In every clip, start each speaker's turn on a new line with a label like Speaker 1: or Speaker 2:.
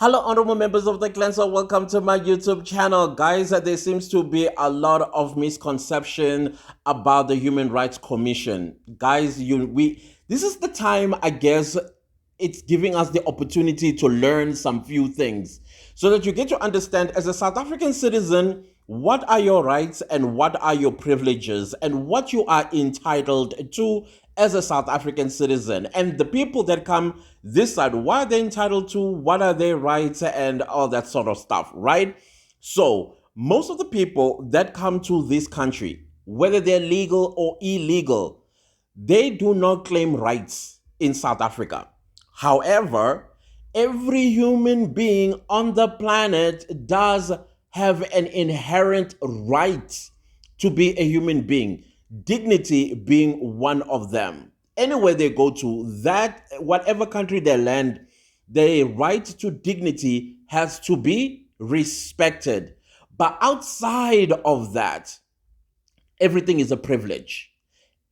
Speaker 1: Hello, honorable members of the cleanser. Welcome to my YouTube channel, guys. There seems to be a lot of misconception about the Human Rights Commission, guys. This is the time, I guess. It's giving us the opportunity to learn some few things so that you get to understand, as a South African citizen, what are your rights and what are your privileges and what you are entitled to as a South African citizen. And the people that come this side, what are they entitled to, what are their rights, and all that sort of stuff, right? So most of the people that come to this country, whether they're legal or illegal, they do not claim rights in South Africa. However, every human being on the planet does have an inherent right to be a human being, dignity being one of them. Anywhere they go to, that whatever country they land, their right to dignity has to be respected. But outside of that, everything is a privilege.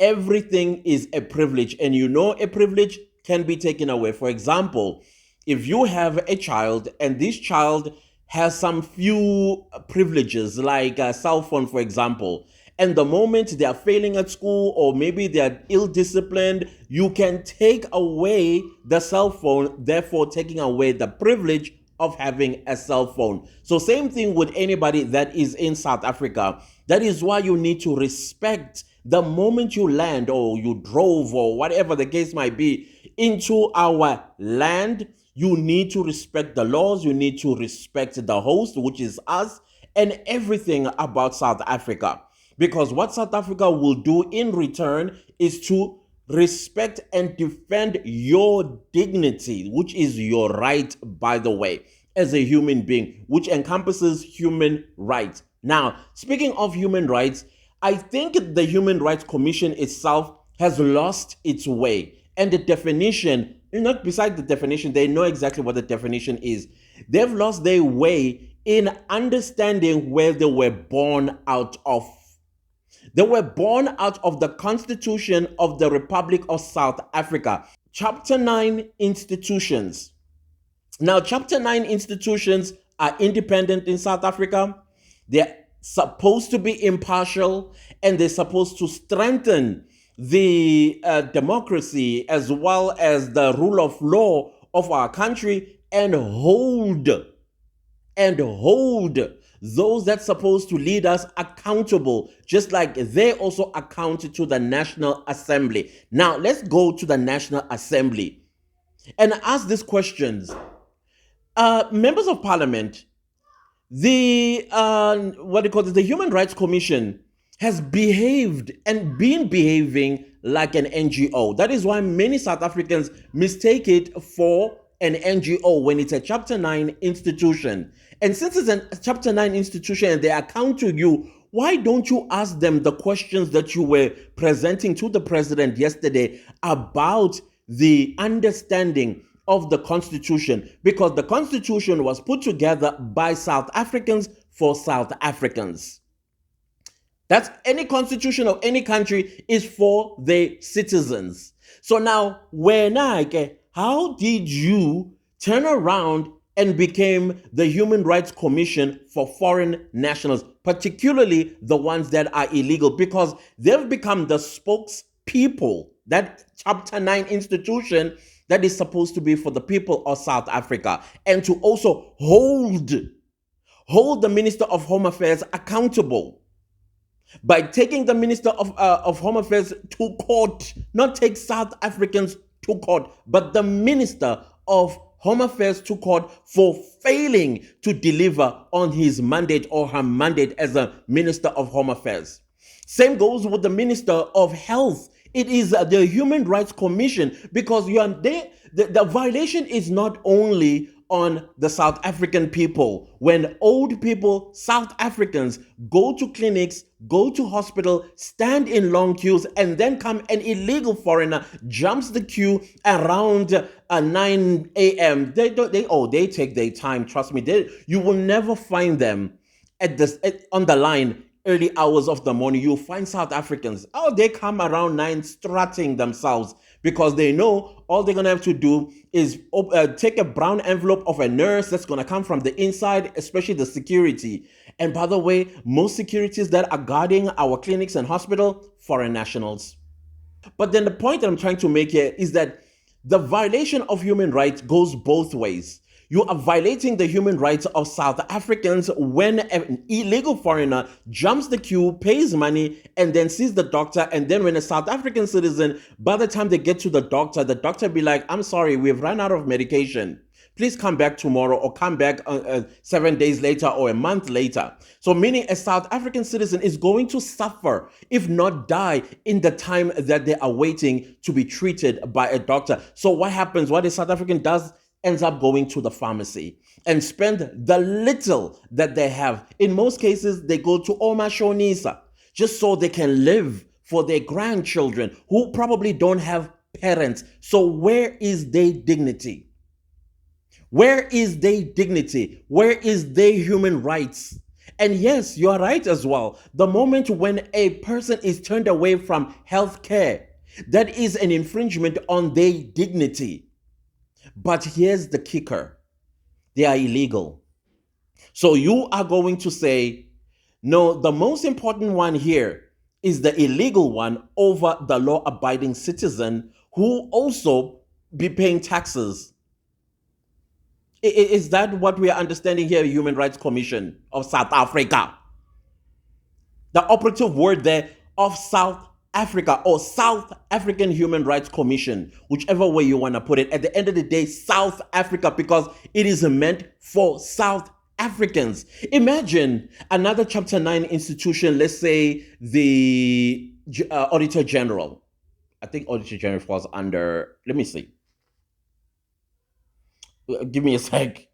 Speaker 1: Everything is a privilege, and a privilege can be taken away. For example, if you have a child and this child has some few privileges, like a cell phone, for example, and the moment they are failing at school or maybe they are ill-disciplined, you can take away the cell phone, therefore taking away the privilege of having a cell phone. So same thing with anybody that is in South Africa. That is why you need to respect the moment you land or you drove or whatever the case might be into our land. You need to respect the laws. You need to respect the host, which is us, and everything about South Africa. Because what South Africa will do in return is to respect and defend your dignity, which is your right, by the way, as a human being, which encompasses human rights. Now, speaking of human rights, I think the Human Rights Commission itself has lost its way. And the definition, not beside the definition, they know exactly what the definition is. They've lost their way in understanding where they were born out of. They were born out of the Constitution of the Republic of South Africa. Chapter 9 institutions. Now, Chapter 9 institutions are independent in South Africa. They're supposed to be impartial, and they're supposed to strengthen the democracy as well as the rule of law of our country, and hold those that's supposed to lead us accountable, just like they also account to the National Assembly. Now, let's go to the National Assembly and ask these questions. Members of Parliament, the the Human Rights Commission has behaved and been behaving like an NGO. That is why many South Africans mistake it for an NGO when it's a Chapter 9 institution. And since it's a Chapter 9 institution and they account to you, why don't you ask them the questions that you were presenting to the president yesterday about the understanding of the Constitution? Because the Constitution was put together by South Africans for South Africans. That's any constitution of any country is for the citizens. So now, how did you turn around and became the Human Rights Commission for foreign nationals, particularly the ones that are illegal? Because they've become the spokespeople, that Chapter 9 institution that is supposed to be for the people of South Africa, and to also hold the Minister of Home Affairs accountable by taking the Minister of Home Affairs to court, not take South Africans to court, but the Minister of Home Affairs to court for failing to deliver on his mandate or her mandate as a Minister of Home Affairs. Same goes with the Minister of Health. It is the Human Rights Commission, because the violation is not only on the South African people. When old people, South Africans, go to clinics, go to hospital, stand in long queues, and then come an illegal foreigner jumps the queue around 9 a.m. They take their time. Trust me, you will never find them on the line early hours of the morning. You'll find South Africans, they come around 9 strutting themselves because they know all they're going to have to do is take a brown envelope of a nurse that's going to come from the inside, especially the security. And by the way, most securities that are guarding our clinics and hospital, foreign nationals. But then the point that I'm trying to make here is that the violation of human rights goes both ways. You are violating the human rights of South Africans when an illegal foreigner jumps the queue, pays money, and then sees the doctor. And then when a South African citizen, by the time they get to the doctor be like, I'm sorry, we've run out of medication. Please come back tomorrow, or come back 7 days later or a month later. So meaning a South African citizen is going to suffer, if not die, in the time that they are waiting to be treated by a doctor. So what happens? What a South African does ends up going to the pharmacy and spend the little that they have. In most cases, they go to Omashonisa just so they can live for their grandchildren who probably don't have parents. So where is their dignity? Where is their dignity? Where is their human rights? And yes, you are right as well. The moment when a person is turned away from health care, that is an infringement on their dignity. But here's the kicker. They are illegal. So you are going to say, no, the most important one here is the illegal one over the law-abiding citizen who also be paying taxes. Is that what we are understanding here, Human Rights Commission of South Africa? The operative word there, of South Africa, or South African Human Rights Commission, whichever way you want to put it. At the end of the day, South Africa, because it is meant for South Africans. Imagine another Chapter 9 institution, let's say the Auditor General. I think Auditor General falls under, let me see. Give me a sec.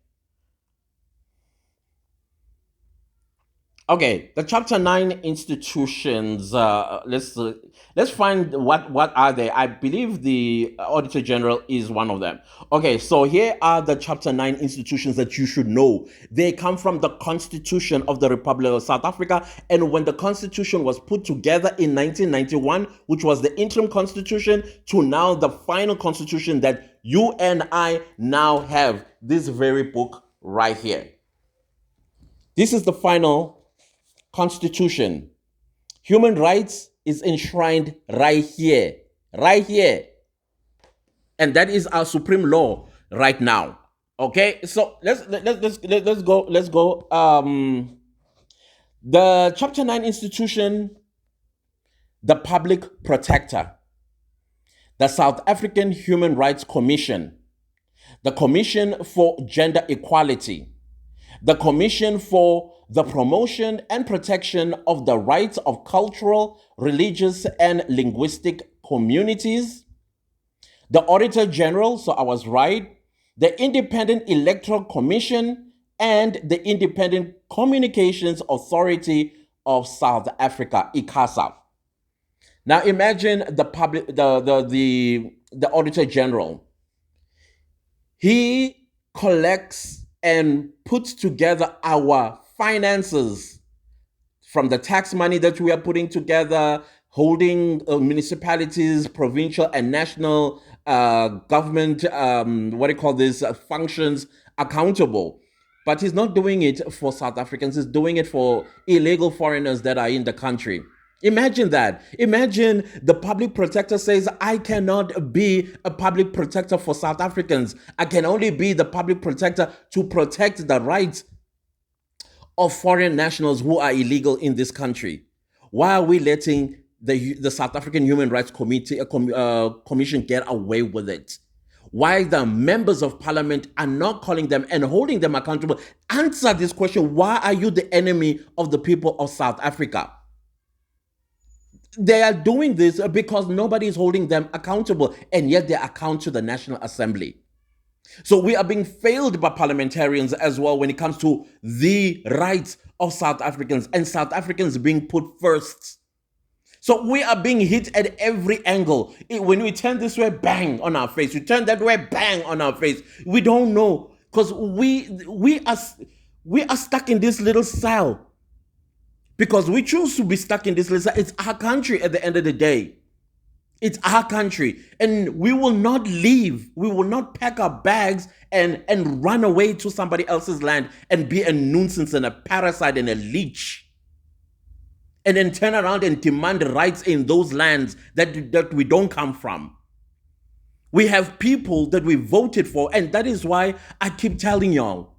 Speaker 1: Okay, the Chapter 9 institutions, let's find what are they. I believe the Auditor General is one of them. Okay, so here are the Chapter 9 institutions that you should know. They come from the Constitution of the Republic of South Africa, and when the Constitution was put together in 1991, which was the interim constitution, to now the final constitution that you and I now have, this very book right here. This is the final Constitution. Human rights is enshrined right here, and that is our supreme law right now. Okay, so let's go. The Chapter 9 institution, the Public Protector, the South African Human Rights Commission, the Commission for Gender Equality, the Commission for the Promotion and Protection of the Rights of Cultural, Religious, and Linguistic Communities, the Auditor General, so I was right, the Independent Electoral Commission, and the Independent Communications Authority of South Africa, ICASA. Now imagine the Auditor General. He collects and puts together our finances from the tax money that we are putting together, holding municipalities, provincial and national government, functions accountable. But he's not doing it for South Africans, he's doing it for illegal foreigners that are in the country. Imagine that. Imagine the public protector says, I cannot be a public protector for South Africans. I can only be the public protector to protect the rights of foreign nationals who are illegal in this country. Why are we letting the South African Human Rights Commission get away with it? Why the members of parliament are not calling them and holding them accountable? Answer this question. Why are you the enemy of the people of South Africa? They are doing this because nobody is holding them accountable, and yet they account to the National Assembly. So we are being failed by parliamentarians as well when it comes to the rights of South Africans, and South Africans being put first. So we are being hit at every angle. When we turn this way, bang on our face. We turn that way, bang on our face. We don't know, because we are stuck in this little cell. Because we choose to be stuck in this little cell. It's our country at the end of the day. It's our country, and we will not leave. We will not pack our bags and run away to somebody else's land and be a nuisance and a parasite and a leech, and then turn around and demand rights in those lands that we don't come from. We have people that we voted for, and that is why I keep telling y'all,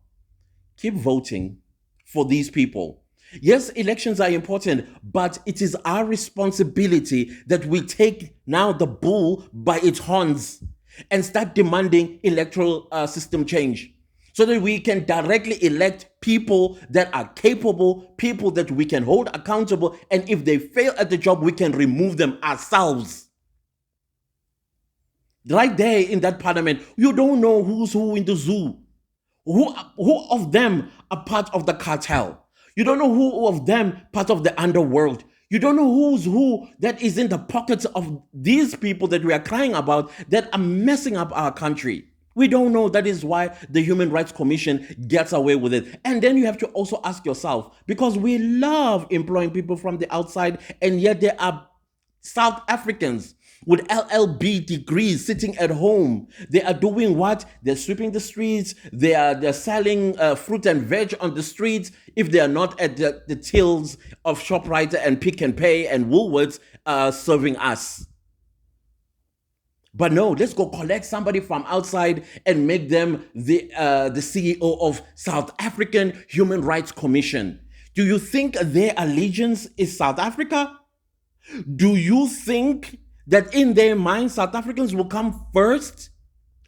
Speaker 1: keep voting for these people. Yes, elections are important, but it is our responsibility that we take now the bull by its horns and start demanding electoral system change so that we can directly elect people that are capable, people that we can hold accountable, and if they fail at the job, we can remove them ourselves. Right there in that parliament, you don't know who's who in the zoo. Who of them are part of the cartel? You don't know who of them part of the underworld. You don't know who's who that is in the pockets of these people that we are crying about that are messing up our country. We don't know. That is why the Human Rights Commission gets away with it. And then you have to also ask yourself, because we love employing people from the outside, and yet there are South Africans with LLB degrees sitting at home. They are doing what? They're sweeping the streets. They're selling fruit and veg on the streets. If they are not at the tills of ShopRite and Pick and Pay and Woolworths serving us. But no, let's go collect somebody from outside and make them the CEO of South African Human Rights Commission. Do you think their allegiance is South Africa? Do you think that in their minds South Africans will come first?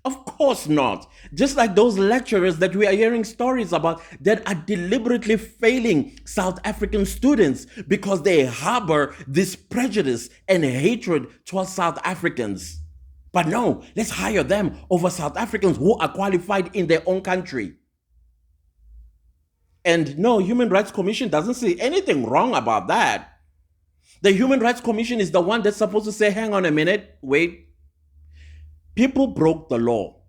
Speaker 1: Of course not. Just like those lecturers that we are hearing stories about that are deliberately failing South African students because they harbor this prejudice and hatred towards South Africans. But no, let's hire them over South Africans who are qualified in their own country. And no, Human Rights Commission doesn't see anything wrong about that. The Human Rights Commission is the one that's supposed to say, hang on a minute, wait. People broke the law.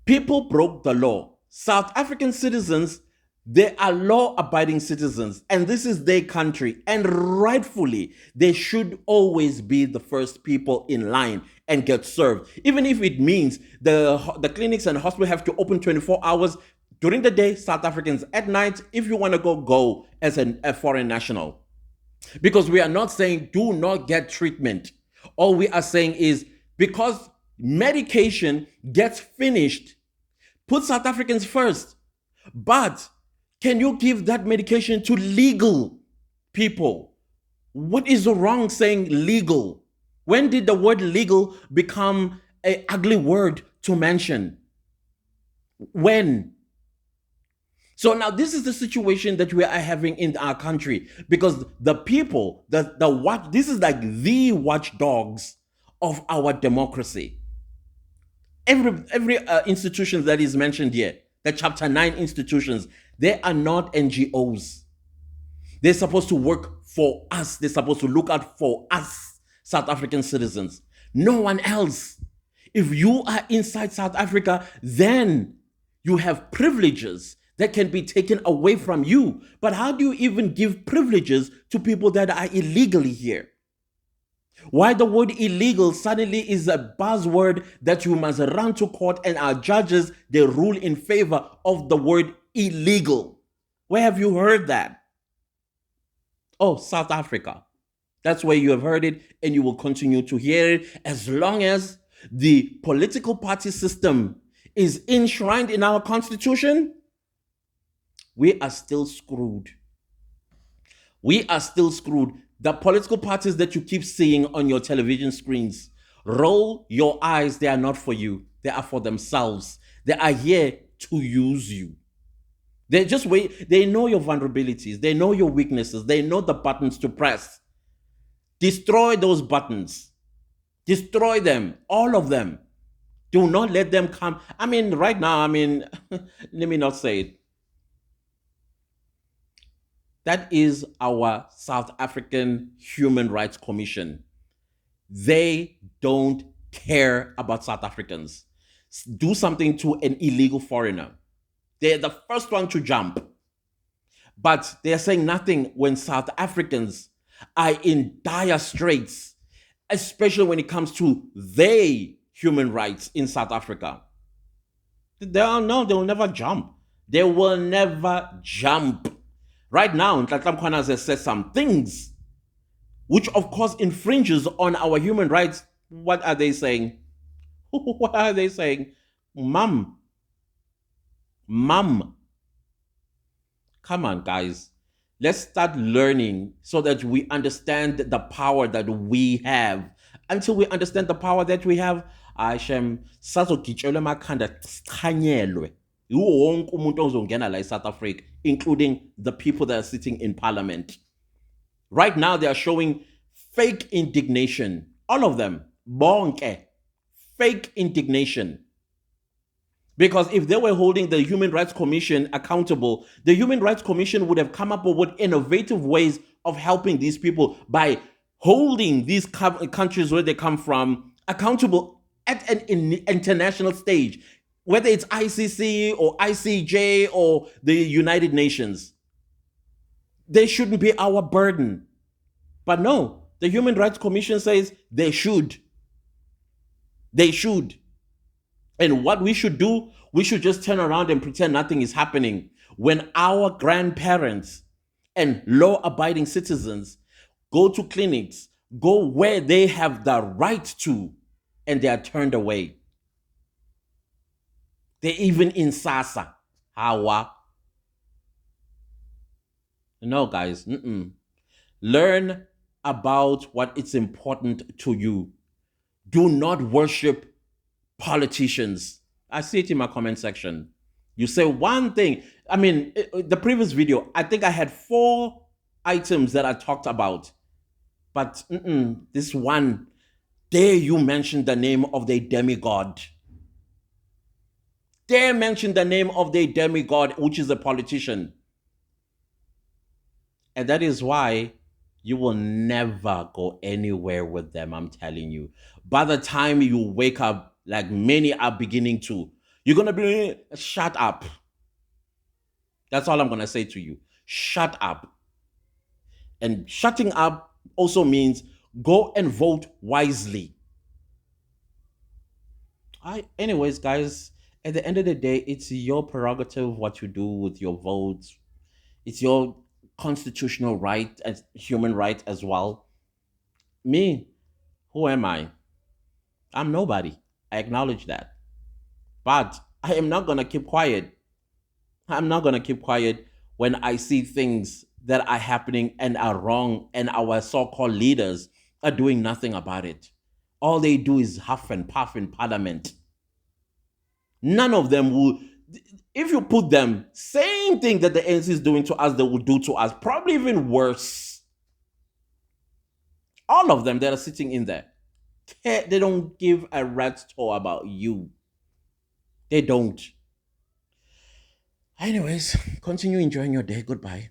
Speaker 1: People broke the law. South African citizens, they are law-abiding citizens, and this is their country. And rightfully, they should always be the first people in line and get served. Even if it means the clinics and hospitals have to open 24 hours during the day, South Africans at night, if you want to go as a foreign national. Because we are not saying do not get treatment. All we are saying is because medication gets finished, put South Africans first. But can you give that medication to legal people? What is wrong saying legal? When did the word legal become an ugly word to mention? When? So now this is the situation that we are having in our country, because the people, this is like the watchdogs of our democracy. Every institution that is mentioned here, the Chapter 9 institutions, they are not NGOs. They're supposed to work for us. They're supposed to look out for us, South African citizens. No one else. If you are inside South Africa, then you have privileges that can be taken away from you. But how do you even give privileges to people that are illegally here? Why the word illegal suddenly is a buzzword that you must run to court and our judges, they rule in favor of the word illegal? Where have you heard that? Oh, South Africa. That's where you have heard it, and you will continue to hear it as long as the political party system is enshrined in our constitution. We are still screwed. We are still screwed. The political parties that you keep seeing on your television screens, roll your eyes. They are not for you. They are for themselves. They are here to use you. They just wait. They know your vulnerabilities. They know your weaknesses. They know the buttons to press. Destroy those buttons. Destroy them. All of them. Do not let them come. Right now, let me not say it. That is our South African Human Rights Commission. They don't care about South Africans. Do something to an illegal foreigner. They're the first one to jump. But they're saying nothing when South Africans are in dire straits especially when it comes to their human rights in South Africa. They will never jump. They will never jump. Right now, Ntlatlap Khwana has said some things which of course infringes on our human rights. What are they saying? What are they saying? Mum. Come on, guys. Let's start learning so that we understand the power that we have. Until we understand the power that we have, Hashem, sazogitshelwe emakhanda sichanyelwe. Yiwo wonke umuntu ozongena la eSouth Africa, including the people that are sitting in parliament. Right now, they are showing fake indignation. All of them. Bonke. Fake indignation. Because if they were holding the Human Rights Commission accountable, the Human Rights Commission would have come up with innovative ways of helping these people by holding these countries where they come from accountable at an international stage, whether it's ICC or ICJ or the United Nations. They shouldn't be our burden. But no, the Human Rights Commission says they should. They should. And what we should do, we should just turn around and pretend nothing is happening. When our grandparents and law-abiding citizens go to clinics, go where they have the right to, and they are turned away. They're even in SASA. Hawa. No, guys. Learn about what is important to you. Do not worship politicians. I see it in my comment section. You say one thing. I mean, the previous video, I think I had 4 items that I talked about. But this one, dare you mention the name of the demigod. Dare mention the name of the demigod, which is a politician. And that is why you will never go anywhere with them, I'm telling you. By the time you wake up, like many are beginning to, you're going to be, shut up. That's all I'm going to say to you. Shut up. And shutting up also means go and vote wisely. Anyways, guys, at the end of the day, it's your prerogative what you do with your votes. It's your constitutional right and human right as well. Me, who am I? I'm nobody. I acknowledge that. But I am not going to keep quiet. I'm not going to keep quiet when I see things that are happening and are wrong and our so-called leaders are doing nothing about it. All they do is huff and puff in parliament. None of them will, if you put them, same thing that the ANC is doing to us, they will do to us, probably even worse. All of them that are sitting in there. They don't give a rat's toe about you. They don't. Anyways, continue enjoying your day. Goodbye.